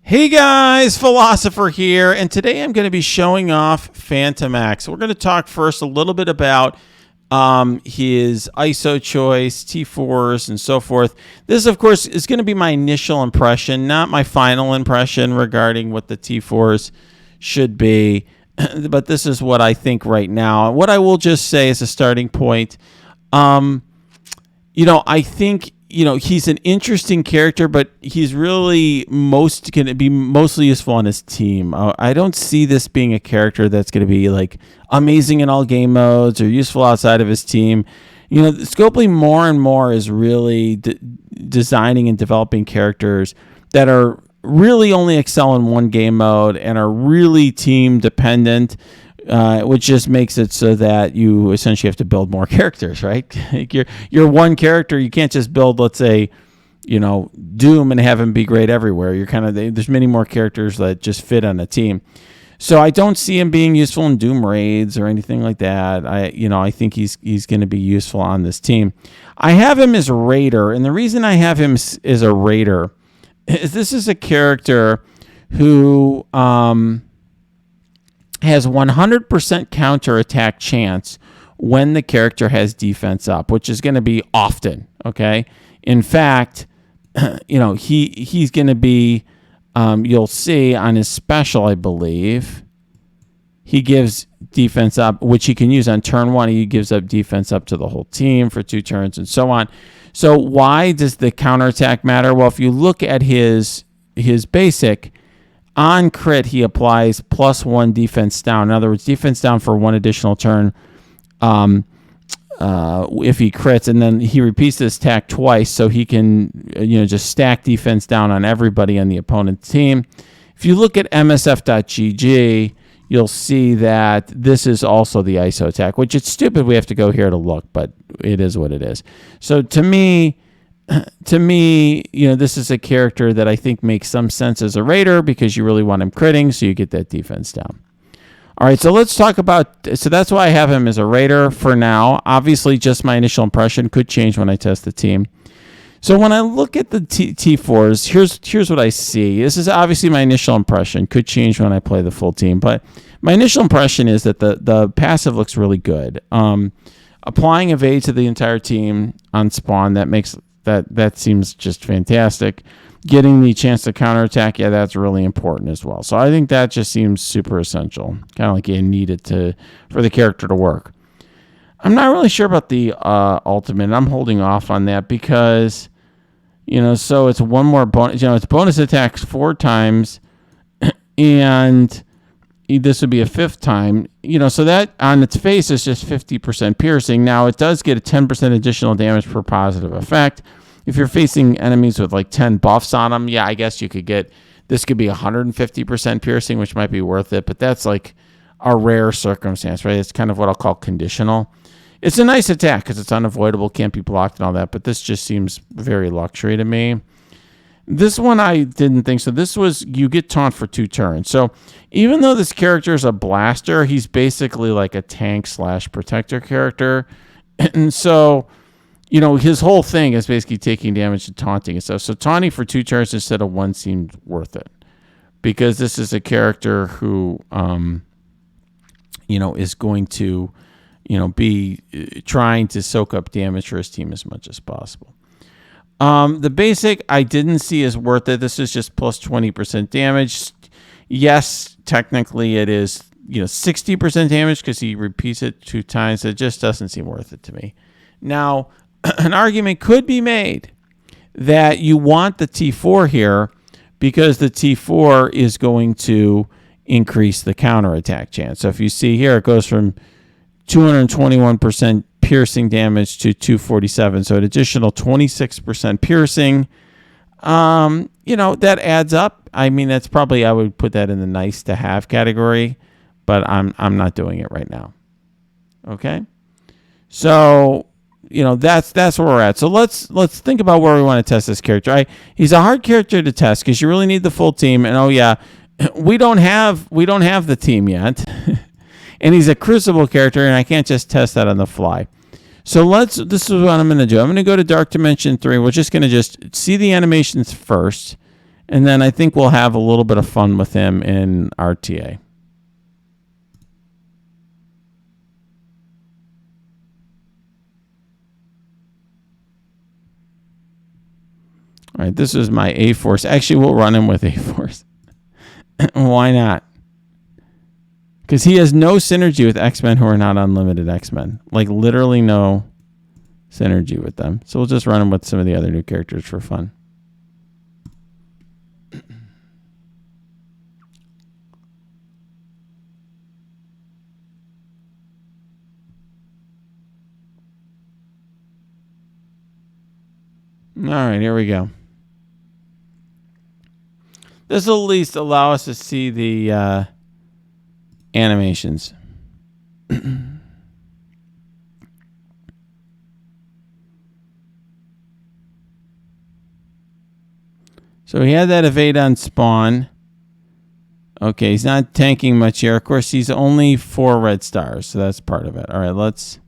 Hey guys, Philosopher here, and today I'm going to be showing off Fantomex. We're going to talk first a little bit about his ISO choice, T4s, and so forth. This, of course, is going to be my initial impression, not my final impression regarding what the T4s should be, but this is what I think right now. What I will just say as a starting point, I think he's an interesting character, but he's really going to be mostly useful on his team. I don't see this being a character that's going to be like amazing in all game modes or useful outside of his team. Scopely more and more is really designing and developing characters that are really only excel in one game mode and are really team dependent. Which just makes it so that you essentially have to build more characters, right? You're one character. You can't just build, let's say, Doom and have him be great everywhere. There's many more characters that just fit on a team. So I don't see him being useful in Doom raids or anything like that. I think he's going to be useful on this team. I have him as a raider, and the reason I have him as a raider is this is a character who has 100% counterattack chance when the character has defense up, which is going to be often, okay? In fact, he's going to be, you'll see on his special, I believe, he gives defense up, which he can use on turn one. He gives up defense up to the whole team for 2 turns and so on. So why does the counterattack matter? Well, if you look at his basic, on crit, he applies +1 defense down. In other words, defense down for 1 additional turn if he crits, and then he repeats this attack twice, so he can just stack defense down on everybody on the opponent's team. If you look at MSF.gg, you'll see that this is also the ISO attack, which it's stupid we have to go here to look, but it is what it is. So to me, this is a character that I think makes some sense as a raider because you really want him critting, so you get that defense down. All right, so let's talk about, so that's why I have him as a raider for now. Obviously, just my initial impression could change when I test the team. So when I look at the T4s, here's what I see. This is obviously my initial impression. Could change when I play the full team, but my initial impression is that the passive looks really good. Applying evade to the entire team on spawn, that seems just fantastic. Getting the chance to counterattack, that's really important as well. So I think that just seems super essential, kind of like you need it for the character to work. I'm not really sure about the ultimate. I'm holding off on that because, so it's one more bonus. It's bonus attacks 4 times, and this would be a 5th time. So that on its face is just 50% piercing. Now it does get a 10% additional damage per positive effect. If you're facing enemies with like 10 buffs on them, I guess you could get, this could be 150% piercing, which might be worth it, but that's like a rare circumstance, right? It's kind of what I'll call conditional. It's a nice attack because it's unavoidable, can't be blocked and all that, but this just seems very luxury to me. This one I didn't think so. This was, you get taunt for 2 turns. So even though this character is a blaster, he's basically like a tank/protector character. And so, his whole thing is basically taking damage and taunting and stuff. So taunting for 2 turns instead of 1 seemed worth it. Because this is a character who, is going to, be trying to soak up damage for his team as much as possible. The basic I didn't see as worth it. This is just plus 20% damage. Yes, technically it is, 60% damage because he repeats it 2 times. It just doesn't seem worth it to me. Now, an argument could be made that you want the T4 here because the T4 is going to increase the counterattack chance. So if you see here, it goes from 221% piercing damage to 247, so an additional 26% piercing. That adds up. I mean, that's probably, I would put that in the nice to have category, but I'm not doing it right now. Okay, so that's where we're at. So let's think about where we want to test this character. He's a hard character to test because you really need the full team, and we don't have the team yet. And he's a Crucible character, and I can't just test that on the fly. So this is what I'm going to do. I'm going to go to Dark Dimension 3. We're just going to just see the animations first, And then I think we'll have a little bit of fun with him in RTA. All right, this is my A-Force. Actually, we'll run him with A-Force. Why not? Because he has no synergy with X-Men who are not unlimited X-Men. Like, literally no synergy with them. So we'll just run him with some of the other new characters for fun. All right, here we go. This will at least allow us to see the animations. So he had that evade on spawn. Okay, he's not tanking much here. Of course, he's only 4 red stars, so that's part of it. All right, let's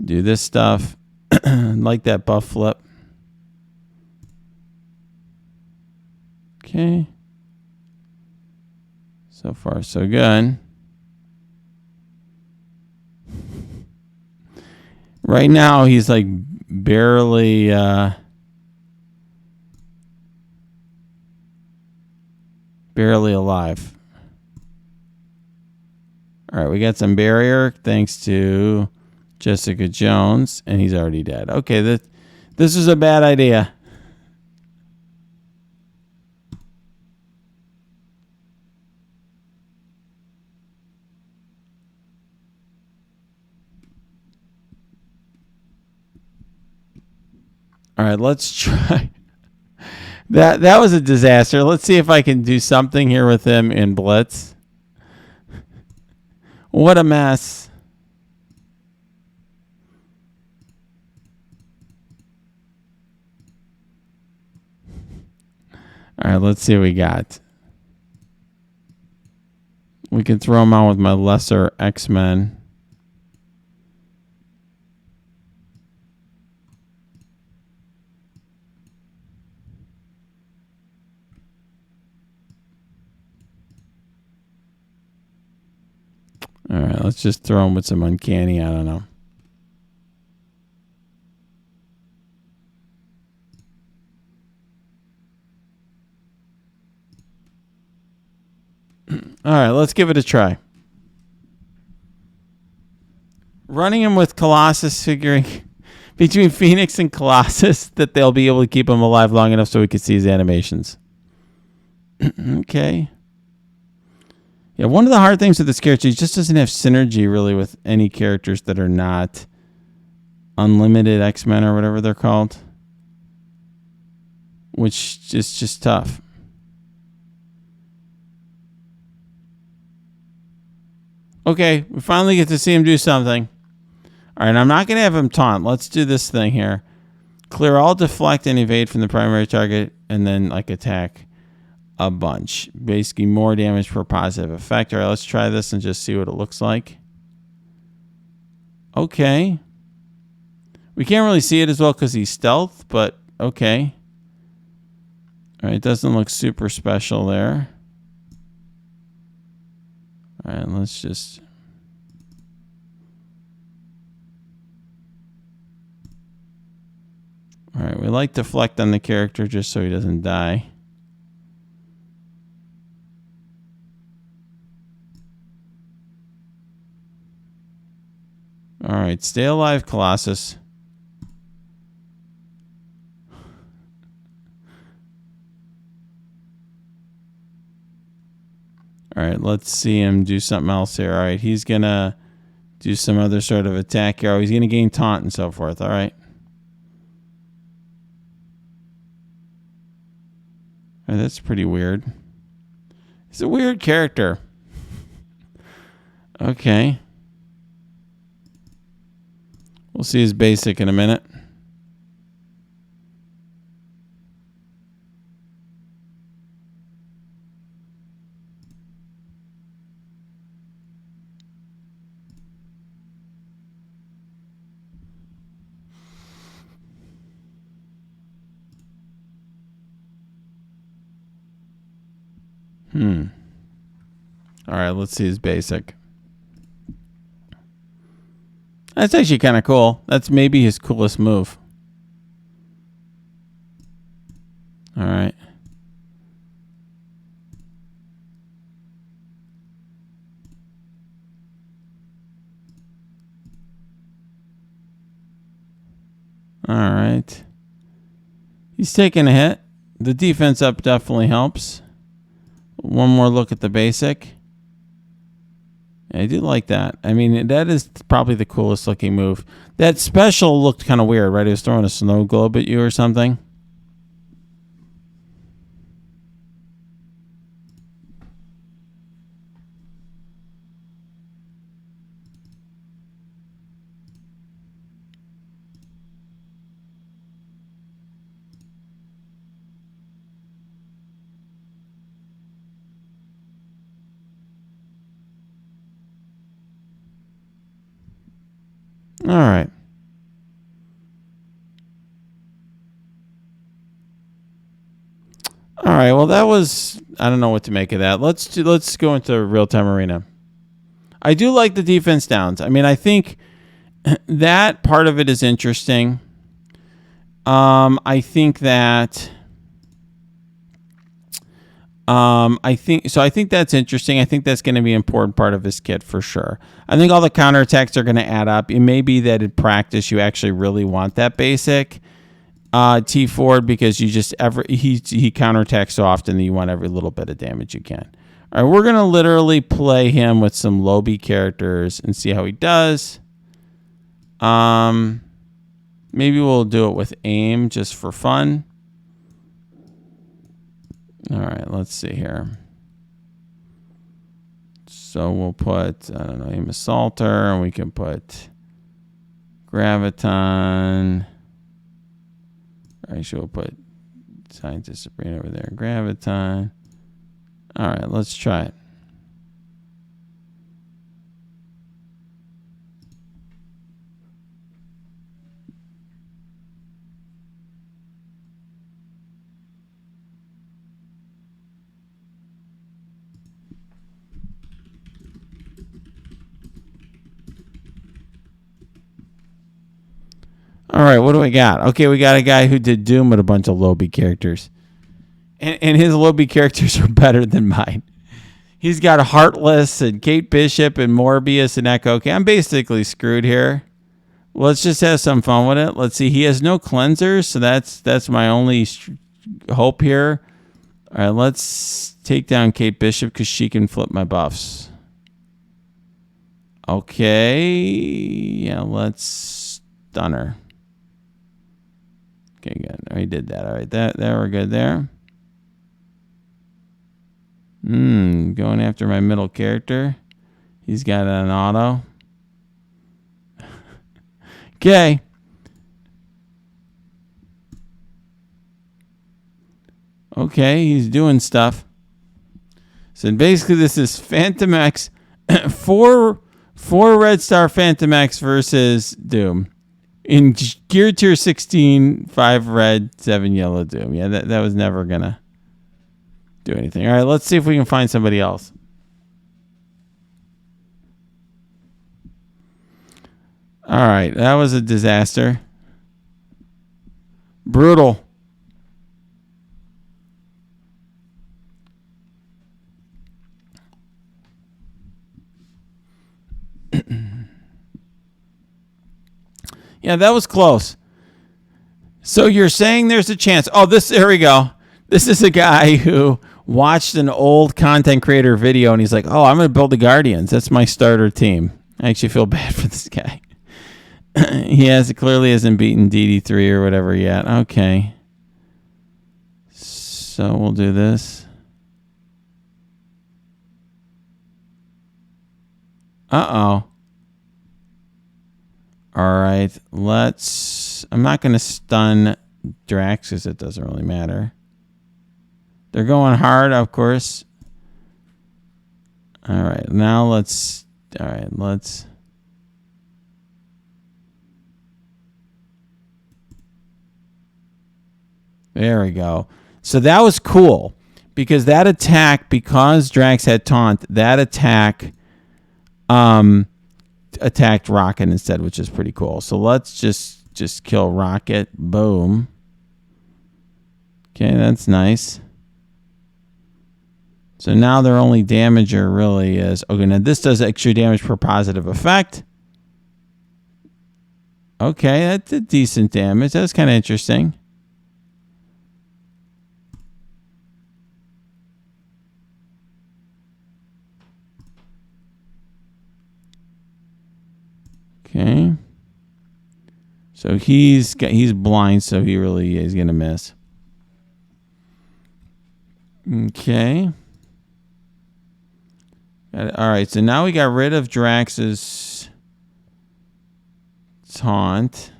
do this stuff. Like that buff flip. Okay. So far, so good. Right now, he's like barely alive. All right, we got some barrier thanks to Jessica Jones, and he's already dead. Okay, this is a bad idea. All right, let's try. That was a disaster. Let's see if I can do something here with him in Blitz. What a mess. All right, let's see what we got. We can throw him on with my lesser X-Men. All right, let's just throw him with some uncanny. I don't know. All right, let's give it a try. Running him with Colossus, figuring between Phoenix and Colossus that they'll be able to keep him alive long enough so we can see his animations. Okay. Yeah, one of the hard things with this character, he just doesn't have synergy really with any characters that are not unlimited X-Men or whatever they're called, which is just tough. Okay, we finally get to see him do something. All right, I'm not going to have him taunt. Let's do this thing here. Clear all deflect and evade from the primary target, and then like attack a bunch. Basically, more damage per positive effect. All right, let's try this and just see what it looks like. Okay. We can't really see it as well because he's stealth, but okay. All right, it doesn't look super special there. All right, let's just... All right, we like deflect on the character just so he doesn't die. All right, stay alive, Colossus. All right, let's see him do something else here. All right, he's going to do some other sort of attack here. Oh, he's going to gain taunt and so forth. All right. All right, that's pretty weird. He's a weird character. Okay. We'll see his basic in a minute. All right, let's see his basic. That's actually kind of cool. That's maybe his coolest move. All right. All right. He's taking a hit. The defense up definitely helps. One more look at the basic. I do like that. I mean, that is probably the coolest looking move. That special looked kind of weird, right? He was throwing a snow globe at you or something. All right. All right. Well, that was, I don't know what to make of that. Let's go into real-time arena. I do like the defense downs. I mean, I think that part of it is interesting. I think that I think that's interesting. I think that's going to be an important part of his kit for sure. I think all the counterattacks are going to add up. It may be that in practice you actually really want that basic T Ford because you just he counterattacks so often that you want every little bit of damage you can. All right, we're going to literally play him with some Lobby characters and see how he does. Maybe we'll do it with aim just for fun. All right, let's see here. So we'll put, I don't know, aim assaulter, and we can put graviton. Actually, we'll put scientist brain over there, graviton. All right, let's try it. All right, what do we got? Okay, we got a guy who did Doom with a bunch of Lobby characters. And his Lobby characters are better than mine. He's got Heartless and Kate Bishop and Morbius and Echo. Okay, I'm basically screwed here. Let's just have some fun with it. Let's see. He has no cleansers, so that's my only hope here. All right, let's take down Kate Bishop because she can flip my buffs. Okay, yeah, let's stun her. Okay, good. I did that. All right, that we're good there. Going after my middle character. He's got an auto. Okay. Okay, he's doing stuff. So basically, this is Fantomex, four Red Star Fantomex versus Doom. In Gear Tier 16, 5 red, 7 yellow Doom. Yeah, that was never going to do anything. All right, let's see if we can find somebody else. All right, that was a disaster. Brutal. Yeah, that was close. So you're saying there's a chance. Oh, there we go. This is a guy who watched an old content creator video and he's like, oh, I'm going to build the Guardians. That's my starter team. I actually feel bad for this guy. Clearly hasn't beaten DD3 or whatever yet. Okay. So we'll do this. Uh-oh. All right, I'm not going to stun Drax because it doesn't really matter. They're going hard, of course. All right, now let's. There we go. So that was cool because that attack, because Drax had taunt, that attack attacked Rocket instead, which is pretty cool. So let's just kill Rocket. Boom. Okay, that's nice. So now their only damager really is... Okay, now this does extra damage per positive effect. Okay, that's a decent damage. That's kind of interesting. Okay. So he's blind, so he really is going to miss. Okay. All right, so now we got rid of Drax's taunt.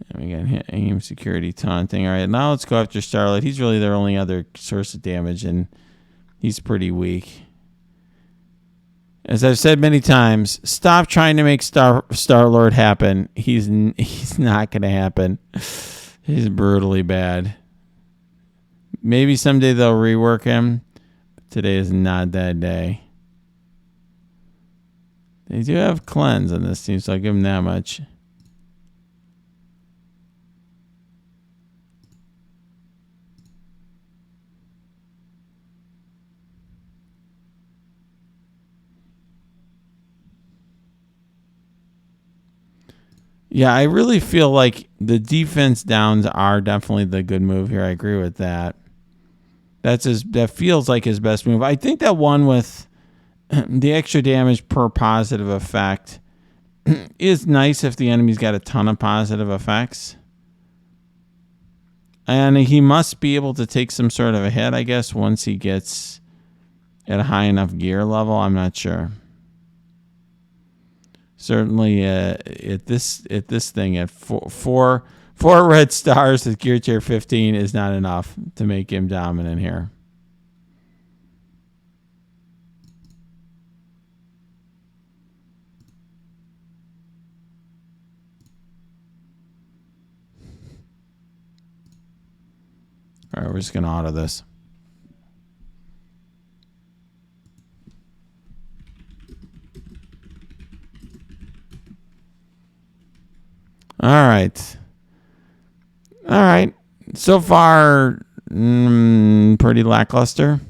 And we got aim security taunting. All right, now let's go after Starlight. He's really their only other source of damage, and he's pretty weak. As I've said many times, stop trying to make Star-Lord happen. He's not going to happen. He's brutally bad. Maybe someday they'll rework him. Today is not that day. They do have cleanse on this team, so I'll give them that much. Yeah, I really feel like the defense downs are definitely the good move here. I agree with that. That feels like his best move. I think that one with the extra damage per positive effect is nice if the enemy's got a ton of positive effects. And he must be able to take some sort of a hit, I guess, once he gets at a high enough gear level. I'm not sure. Certainly, at this thing at four red stars with gear tier 15 is not enough to make him dominant here. All right, we're just going to auto this. All right. So far, pretty lackluster.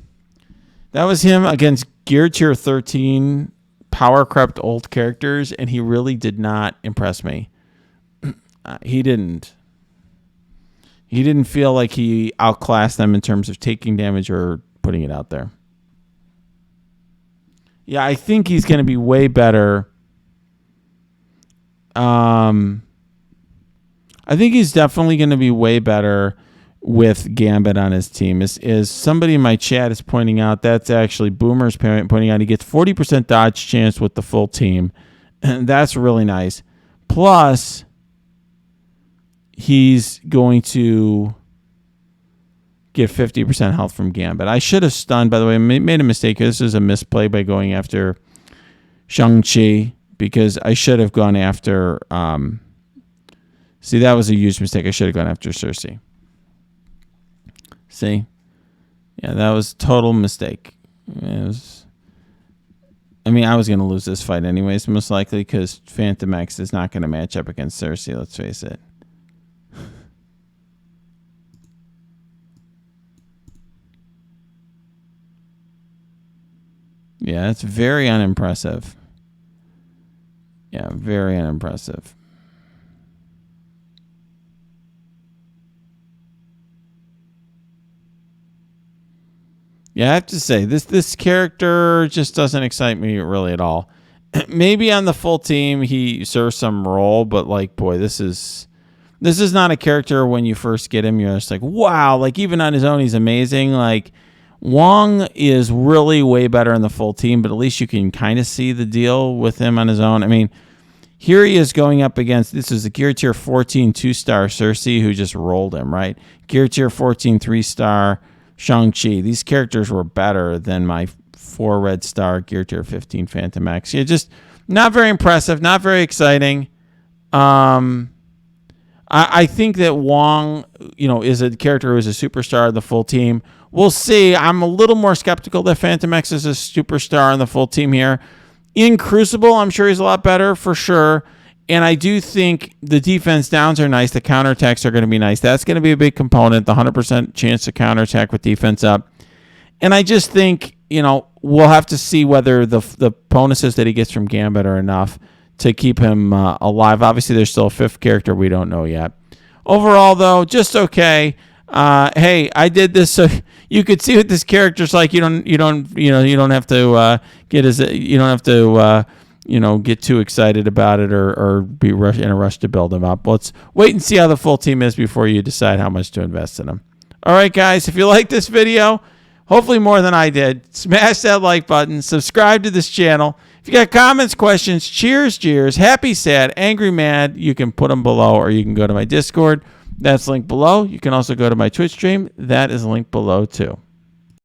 That was him against Gear Tier 13 power crept old characters, and he really did not impress me. He didn't feel like he outclassed them in terms of taking damage or putting it out there. Yeah, I think he's going to be way better. I think he's definitely going to be way better with Gambit on his team. Is somebody in my chat is pointing out, that's actually Boomer's pointing out, he gets 40% dodge chance with the full team. And that's really nice. Plus, he's going to get 50% health from Gambit. I should have stunned, by the way. I made a mistake. This is a misplay by going after Shang-Chi, because I should have gone after... see, that was a huge mistake. I should have gone after Cersei. See? Yeah, that was a total mistake. I was going to lose this fight anyways, most likely, because Fantomex is not going to match up against Cersei, let's face it. Yeah, that's very unimpressive. Yeah, very unimpressive. Yeah, I have to say, this character just doesn't excite me really at all. Maybe on the full team he serves some role, but like, boy, this is not a character when you first get him, you're just like, wow, like even on his own he's amazing. Like Wong is really way better in the full team, but at least you can kind of see the deal with him on his own. I mean, here he is going up against, this is a Gear Tier 14 2-star Cersei who just rolled him, right? Gear Tier 14 3-star Shang-Chi. These characters were better than my 4 red star Gear Tier 15 Fantomex. Yeah, just not very impressive, not very exciting. I think that Wong, is a character who is a superstar of the full team. We'll see. I'm a little more skeptical that Fantomex is a superstar on the full team here. In Crucible, I'm sure he's a lot better for sure. And I do think the defense downs are nice. The counterattacks are going to be nice. That's going to be a big component, the 100% chance to counterattack with defense up. And I just think, we'll have to see whether the bonuses that he gets from Gambit are enough to keep him alive. Obviously, there's still a fifth character we don't know yet. Overall, though, just okay. Hey, I did this so you could see what this character's like. You don't have to get too excited about it or be in a rush to build him up. Let's wait and see how the full team is before you decide how much to invest in him. All right, guys, if you like this video, hopefully more than I did, smash that like button, subscribe to this channel. If you got comments, questions, cheers, jeers, happy, sad, angry, mad, you can put them below, or you can go to my Discord. That's linked below. You can also go to my Twitch stream. That is linked below too.